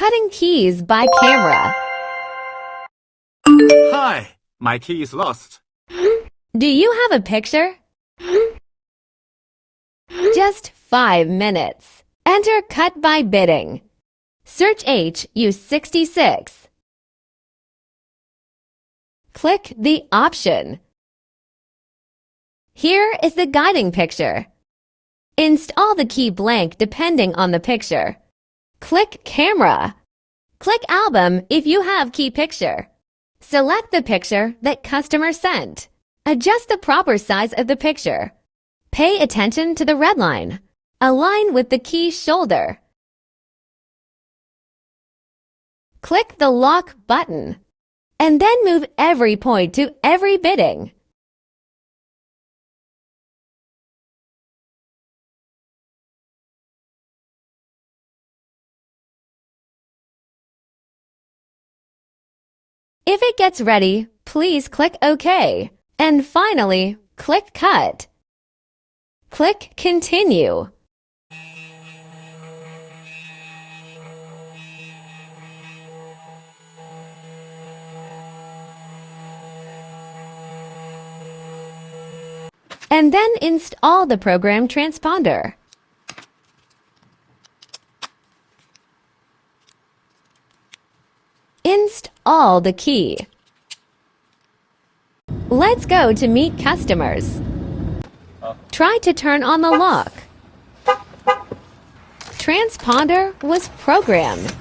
Cutting keys by camera. Hi, my key is lost. Do you have a picture? Just 5 minutes. Enter cut by bidding. Search H, use 66. Click the option. Here is the guiding picture. Install the key blank depending on the picture. Click Camera. Click Album if you have key picture. Select the picture that customer sent. Adjust the proper size of the picture. Pay attention to the red line. Align with the key shoulder. Click the lock button, and then move every point to every bidding. If it gets ready, please click OK. And finally, click Cut. Click Continue. And then install the program transponder. Install the key. Let's go to meet customers. Try to turn on the lock. Transponder was programmed.